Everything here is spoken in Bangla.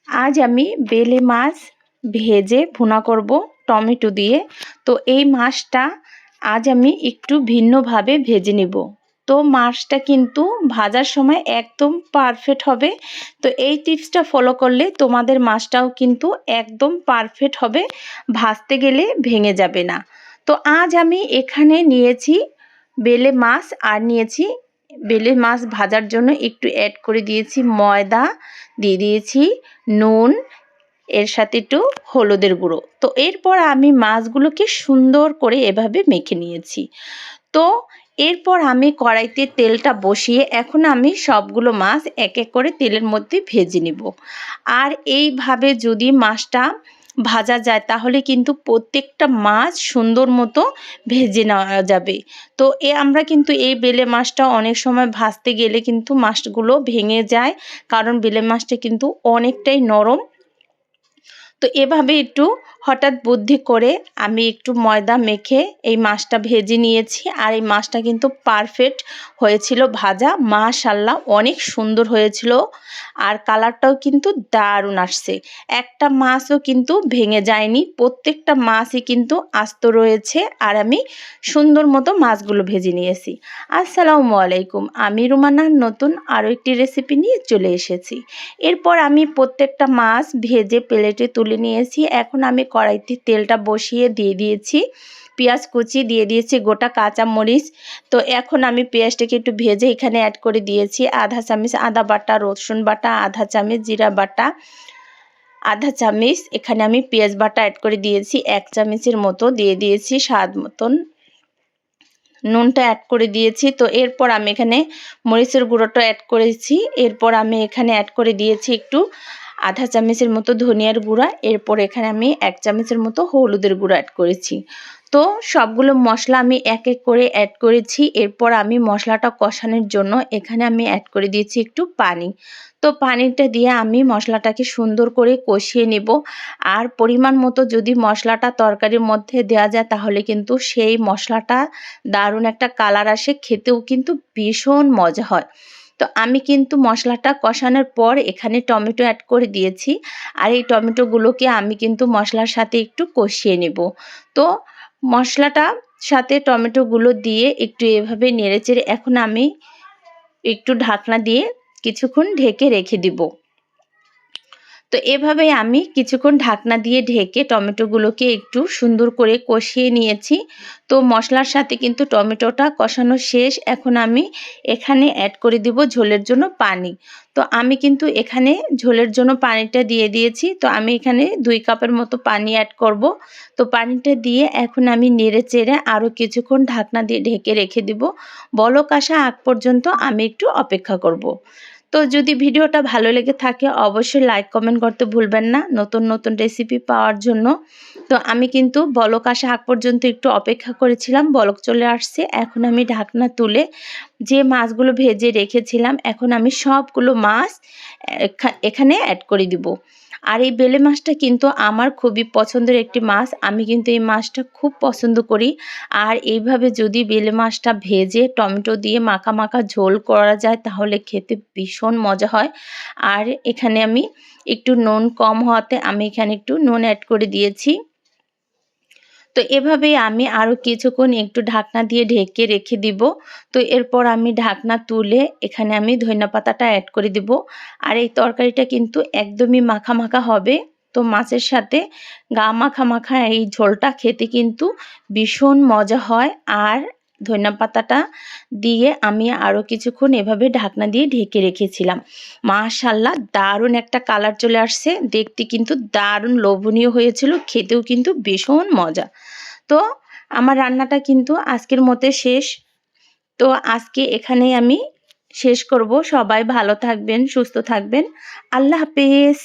আজ আমি বেলে মাছ ভেজে ভুনা করব টমেটো দিয়ে। তো এই মাছটা আজ আমি একটু ভিন্নভাবে ভেজে নেব। তো মাছটা কিন্তু ভাজার সময় একদম পারফেক্ট হবে। তো এই টিপসটা ফলো করলে তোমাদের মাছটাও কিন্তু একদম পারফেক্ট হবে, ভাজতে গেলে ভেঙে যাবে না। তো আজ আমি এখানে নিয়েছি বেলে মাছ, আর নিয়েছি বেলে মাছ ভাজার জন্য একটু অ্যাড করে দিয়েছি ময়দা, দিয়ে দিয়েছি নুন, এর সাথে একটু হলুদের গুঁড়ো। তো এরপর আমি মাছগুলোকে সুন্দর করে এভাবে মেখে নিয়েছি। তো এরপর আমি কড়াইতে তেলটা বসিয়ে এখন আমি সবগুলো মাছ এক এক করে তেলের মধ্যে ভেজে নেব। আর এইভাবে যদি মাছটা ভাজা যায় তাহলে কিন্তু প্রত্যেকটা মাছ সুন্দর মতো ভেজে নেওয়া যাবে। তো আমরা কিন্তু এই বেলে মাছটা অনেক সময় ভাজতে গেলে কিন্তু মাছগুলো ভেঙে যায়, কারণ বেলে মাছটা কিন্তু অনেকটাই নরম। তো এভাবে একটু হঠাৎ বুদ্ধি করে আমি একটু ময়দা মেখে এই মাছটা ভেজে নিয়েছি। আর এই মাছটা কিন্তু পারফেক্ট হয়েছিল ভাজা, মাশাআল্লাহ অনেক সুন্দর হয়েছিল। আর কালারটাও কিন্তু দারুণ আসছে, একটা মাছও কিন্তু ভেঙে যায়নি, প্রত্যেকটা মাছই কিন্তু আস্ত রয়েছে। আর আমি সুন্দর মতো মাছগুলো ভেজে নিয়েছি। আসসালামু আলাইকুম, আমি রুমানা নতুন আরও একটি রেসিপি নিয়ে চলে এসেছি। এরপর আমি প্রত্যেকটা মাছ ভেজে প্লেটে তুলে নিয়েছি। এখন আমি কড়াইতে তেলটা বসিয়ে দিয়ে দিয়েছি পেঁয়াজ কুচি, দিয়ে দিয়েছি গোটা কাঁচা মরিচ। তো এখন আমি পেঁয়াজটাকে একটু ভেজে এখানে অ্যাড করে দিয়েছি আধা চামচ আদা বাটা, রসুন বাটা আধা চামচ, জিরা বাটা আধা চামচ, এখানে আমি পেঁয়াজ বাটা অ্যাড করে দিয়েছি 1 চামচের মতো, দিয়ে দিয়েছি স্বাদ মতন নুনটা অ্যাড করে দিয়েছি। তো এরপর আমি এখানে মরিচের গুঁড়োটা অ্যাড করেছি। এরপর আমি এখানে অ্যাড করে দিয়েছি একটু আধা চামচের মতো ধনিয়ার গুঁড়া। এরপর এখানে আমি 1 চামচের মতো হলুদের গুঁড়া অ্যাড করেছি। তো সবগুলো মশলা আমি এক এক করে অ্যাড করেছি। এরপর আমি মশলাটা কষানোর জন্য এখানে আমি অ্যাড করে দিয়েছি একটু পানি। তো পানিটা দিয়ে আমি মশলাটাকে সুন্দর করে কষিয়ে নেব। আর পরিমাণ মতো যদি মশলাটা তরকারির মধ্যে দেওয়া যায় তাহলে কিন্তু সেই মশলাটা দারুণ একটা কালার আসে, খেতেও কিন্তু ভীষণ মজা হয়। তো আমি কিন্তু মশলাটা কষানোর পর এখানে টমেটো অ্যাড করে দিয়েছি। আর এই টমেটোগুলোকে আমি কিন্তু মশলার সাথে একটু কষিয়ে নেব। তো মশলাটা সাথে টমেটোগুলো দিয়ে একটু এভাবে নেড়েচেড়ে এখন আমি একটু ঢাকনা দিয়ে কিছুক্ষণ ঢেকে রেখে দিব। তো এভাবেই আমি কিছুক্ষণ ঢাকনা দিয়ে ঢেকে টমেটোগুলোকে একটু সুন্দর করে কষিয়ে নিয়েছি। তো মশলার সাথে কিন্তু টমেটোটা কষানো শেষ। এখন আমি এখানে অ্যাড করে দিব ঝোলের জন্য পানি। তো আমি কিন্তু এখানে ঝোলের জন্য পানিটা দিয়ে দিয়েছি। তো আমি এখানে 2 কাপের মতো পানি অ্যাড করব। তো পানিটা দিয়ে এখন আমি নেড়ে চেড়ে আরও কিছুক্ষণ ঢাকনা দিয়ে ঢেকে রেখে দিব। বলক আসা আগ পর্যন্ত আমি একটু অপেক্ষা করব। তো যদি ভিডিওটা ভালো লেগে থাকে অবশ্যই লাইক কমেন্ট করতে ভুলবেন না নতুন নতুন রেসিপি পাওয়ার জন্য। তো আমি কিন্তু বলক আসা আগ পর্যন্ত একটু অপেক্ষা করেছিলাম, বলক চলে আসছে। এখন আমি ঢাকনা তুলে যে মাছগুলো ভেজে রেখেছিলাম এখন আমি সবগুলো মাছ এখানে অ্যাড করে দিব। আর এই বেলে মাছটা কিন্তু আমার খুবই পছন্দের একটি মাছ, আমি কিন্তু এই মাছটা খুব পছন্দ করি। আর এইভাবে যদি বেলে মাছটা ভেজে টমেটো দিয়ে মাখা মাখা ঝোল করা যায় তাহলে খেতে ভীষণ মজা হয়। আর এখানে আমি একটু নুন কম হওয়াতে আমি এখানে একটু নুন অ্যাড করে দিয়েছি। তো এভাবেই আমি আরও কিছুক্ষণ একটু ঢাকনা দিয়ে ঢেকে রেখে দিব। তো এরপর আমি ঢাকনা তুলে এখানে আমি ধনিয়া পাতাটা অ্যাড করে দিব। আর এই তরকারিটা কিন্তু একদমই মাখা মাখা হবে। তো মাছের সাথে গা মাখা মাখা এই ঝোলটা খেতে কিন্তু ভীষণ মজা হয়। আর ধনিয়া পাতাটা দিয়ে আমি আরও কিছুক্ষণ এভাবে ঢাকনা দিয়ে ঢেকে রেখেছিলাম। মাশাআল্লাহ দারুণ একটা কালার চলে আসছে, দেখতে কিন্তু দারুণ লোভনীয় হয়েছিল, খেতেও কিন্তু ভীষণ মজা। তো আমার রান্নাটা কিন্তু আজকের মতো শেষ। তো আজকে এখানেই আমি শেষ করব। সবাই ভালো থাকবেন, সুস্থ থাকবেন। আল্লাহ হাফেজ।